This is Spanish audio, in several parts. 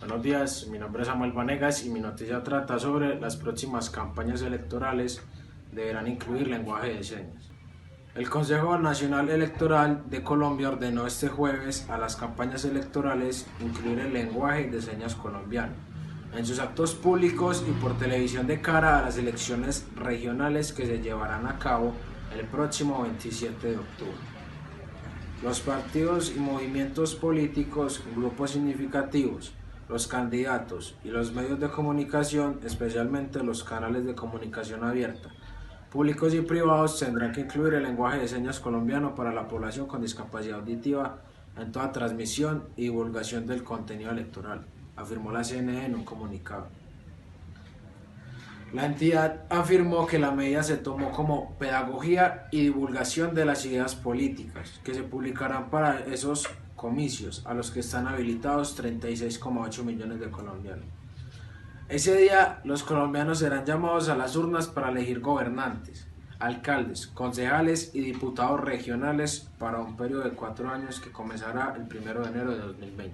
Buenos días, mi nombre es Samuel Vanegas y mi noticia trata sobre las próximas campañas electorales deberán incluir lenguaje de señas. El Consejo Nacional Electoral de Colombia ordenó este jueves a las campañas electorales incluir el lenguaje de señas colombiano en sus actos públicos y por televisión de cara a las elecciones regionales que se llevarán a cabo el próximo 27 de octubre. Los partidos y movimientos políticos, grupos significativos, los candidatos y los medios de comunicación, especialmente los canales de comunicación abierta, públicos y privados, tendrán que incluir el lenguaje de señas colombiano para la población con discapacidad auditiva en toda transmisión y divulgación del contenido electoral, afirmó la CNE en un comunicado. La entidad afirmó que la medida se tomó como pedagogía y divulgación de las ideas políticas que se publicarán para esos comicios a los que están habilitados 36,8 millones de colombianos. Ese día los colombianos serán llamados a las urnas para elegir gobernantes, alcaldes, concejales y diputados regionales para un periodo de 4 años que comenzará el 1 de enero de 2020.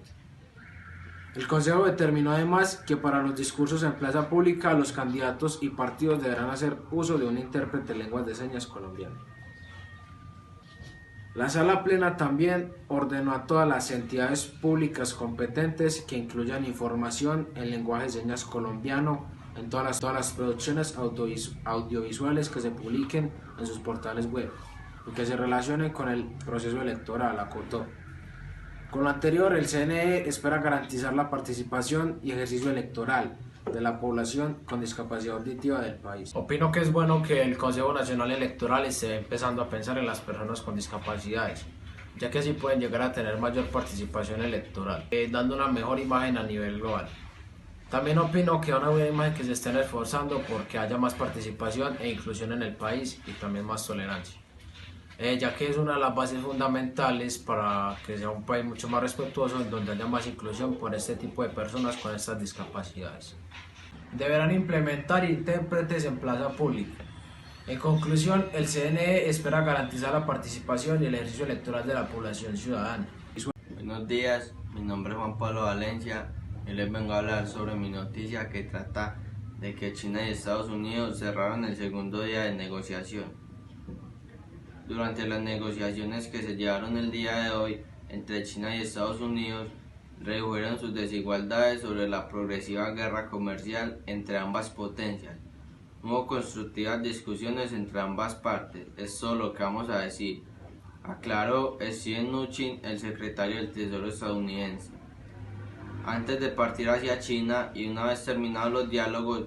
El Consejo determinó además que para los discursos en plaza pública los candidatos y partidos deberán hacer uso de un intérprete de lenguas de señas colombiano. La Sala Plena también ordenó a todas las entidades públicas competentes que incluyan información en lenguaje de señas colombiano en todas las producciones audiovisuales que se publiquen en sus portales web y que se relacionen con el proceso electoral, acotó. Con lo anterior, el CNE espera garantizar la participación y ejercicio electoral de la población con discapacidad auditiva del país. Opino que es bueno que el Consejo Nacional Electoral esté empezando a pensar en las personas con discapacidades, ya que así pueden llegar a tener mayor participación electoral, dando una mejor imagen a nivel global. También opino que es una buena imagen que se estén esforzando porque haya más participación e inclusión en el país y también más tolerancia. Ya que es una de las bases fundamentales para que sea un país mucho más respetuoso, en donde haya más inclusión por este tipo de personas con estas discapacidades. Deberán implementar intérpretes en plaza pública. En conclusión, el CNE espera garantizar la participación y el ejercicio electoral de la población ciudadana. Buenos días, mi nombre es Juan Pablo Valencia y les vengo a hablar sobre mi noticia que trata de que China y Estados Unidos cerraron el segundo día de negociación. Durante las negociaciones que se llevaron el día de hoy entre China y Estados Unidos, redujeron sus desigualdades sobre la progresiva guerra comercial entre ambas potencias. Hubo constructivas discusiones entre ambas partes, es todo lo que vamos a decir, aclaró Steven Mnuchin, el secretario del Tesoro estadounidense. Antes de partir hacia China y una vez terminados los diálogos,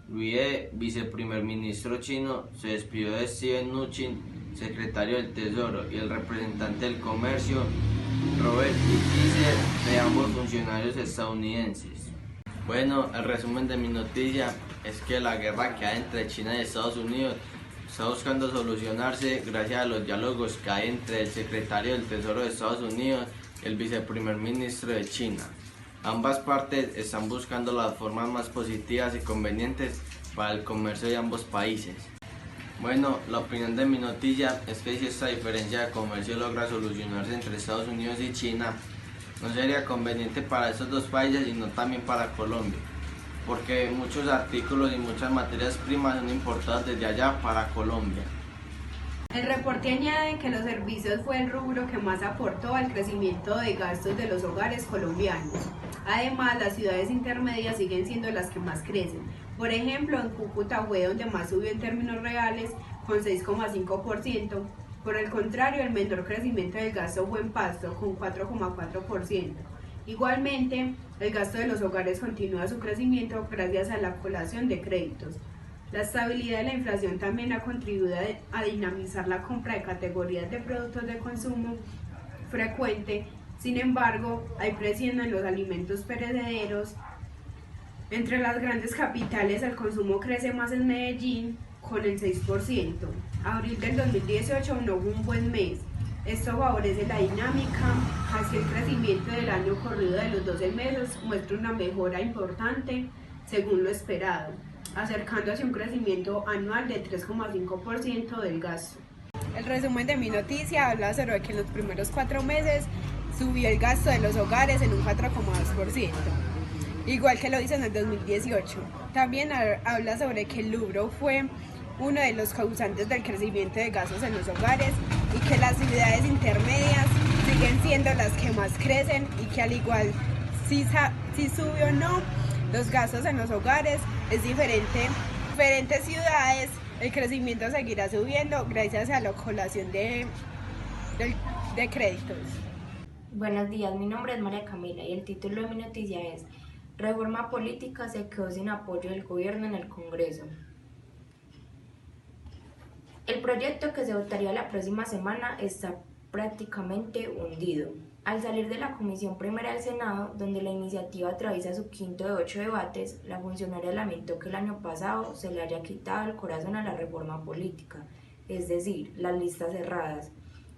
Liu He, viceprimer ministro chino, se despidió de Steven Mnuchin, secretario del Tesoro, y el representante del comercio, Robert Lighthizer, de ambos funcionarios estadounidenses. Bueno, el resumen de mi noticia es que la guerra que hay entre China y Estados Unidos está buscando solucionarse gracias a los diálogos que hay entre el secretario del Tesoro de Estados Unidos y el viceprimer ministro de China. Ambas partes están buscando las formas más positivas y convenientes para el comercio de ambos países. Bueno, la opinión de mi noticia es que si esta diferencia de comercio logra solucionarse entre Estados Unidos y China, no sería conveniente para estos dos países, sino también para Colombia, porque muchos artículos y muchas materias primas son importadas desde allá para Colombia. El reporte añade que los servicios fue el rubro que más aportó al crecimiento de gastos de los hogares colombianos. Además, las ciudades intermedias siguen siendo las que más crecen. Por ejemplo, en Cúcuta fue donde más subió en términos reales, con 6,5%. Por el contrario, el menor crecimiento del gasto fue en Pasto, con 4,4%. Igualmente, el gasto de los hogares continúa su crecimiento gracias a la colación de créditos. La estabilidad de la inflación también ha contribuido a dinamizar la compra de categorías de productos de consumo frecuente. Sin embargo, hay presión en los alimentos perecederos. Entre las grandes capitales, el consumo crece más en Medellín, con el 6%. Abril del 2018 no fue un buen mes. Esto favorece la dinámica, así el crecimiento del año corrido de los 12 meses muestra una mejora importante según lo esperado, acercándose a un crecimiento anual de 3,5% del gasto. El resumen de mi noticia habla sobre que en los primeros 4 meses subió el gasto de los hogares en un 4,2%. igual que lo hizo en el 2018. También habla sobre que el rubro fue uno de los causantes del crecimiento de gases en los hogares y que las ciudades intermedias siguen siendo las que más crecen y que al igual si sube o no los gastos en los hogares es diferente. En diferentes ciudades el crecimiento seguirá subiendo gracias a la colación de créditos. Buenos días, mi nombre es María Camila y el título de mi noticia es Reforma política se quedó sin apoyo del gobierno en el Congreso. El proyecto que se votaría la próxima semana está prácticamente hundido. Al salir de la Comisión Primera del Senado, donde la iniciativa atraviesa su quinto de 8 debates, la funcionaria lamentó que el año pasado se le haya quitado el corazón a la reforma política, es decir, las listas cerradas.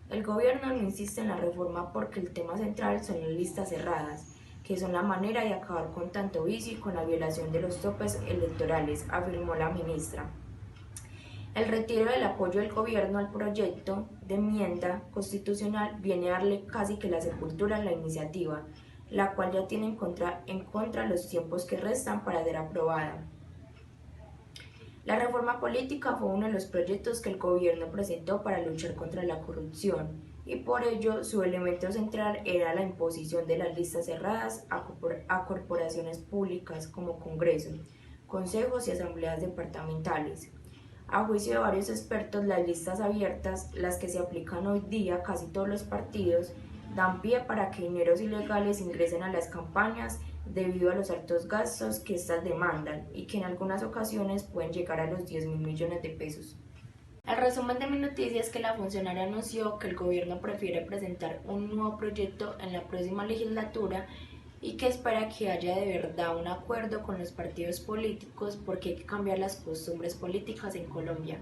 El gobierno no insiste en la reforma porque el tema central son las listas cerradas, que son la manera de acabar con tanto vicio y con la violación de los topes electorales, afirmó la ministra. El retiro del apoyo del gobierno al proyecto de enmienda constitucional viene a darle casi que la sepultura a la iniciativa, la cual ya tiene en contra los tiempos que restan para ser aprobada. La reforma política fue uno de los proyectos que el gobierno presentó para luchar contra la corrupción y por ello su elemento central era la imposición de las listas cerradas a corporaciones públicas como Congreso, consejos y asambleas departamentales. A juicio de varios expertos, las listas abiertas, las que se aplican hoy día a casi todos los partidos, dan pie para que dineros ilegales ingresen a las campañas debido a los altos gastos que éstas demandan y que en algunas ocasiones pueden llegar a los 10.000 millones de pesos. El resumen de mi noticia es que la funcionaria anunció que el gobierno prefiere presentar un nuevo proyecto en la próxima legislatura y que espera que haya de verdad un acuerdo con los partidos políticos porque hay que cambiar las costumbres políticas en Colombia.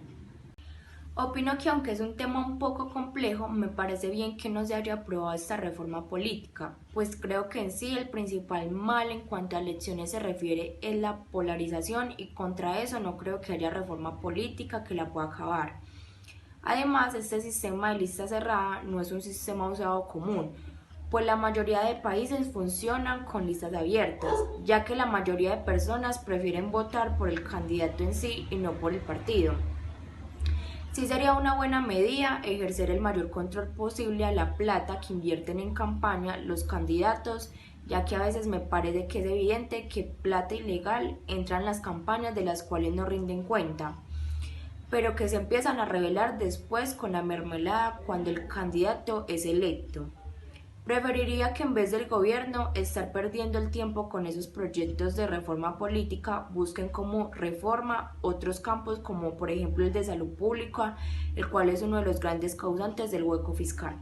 Opino que aunque es un tema un poco complejo, me parece bien que no se haya aprobado esta reforma política, pues creo que en sí el principal mal en cuanto a elecciones se refiere es la polarización y contra eso no creo que haya reforma política que la pueda acabar. Además, este sistema de lista cerrada no es un sistema usado común, pues la mayoría de países funcionan con listas abiertas, ya que la mayoría de personas prefieren votar por el candidato en sí y no por el partido. Sí sería una buena medida ejercer el mayor control posible a la plata que invierten en campaña los candidatos, ya que a veces me parece que es evidente que plata ilegal entra en las campañas de las cuales no rinden cuenta, pero que se empiezan a revelar después con la mermelada cuando el candidato es electo. Preferiría que en vez del gobierno estar perdiendo el tiempo con esos proyectos de reforma política, busquen como reforma otros campos como por ejemplo el de salud pública, el cual es uno de los grandes causantes del hueco fiscal.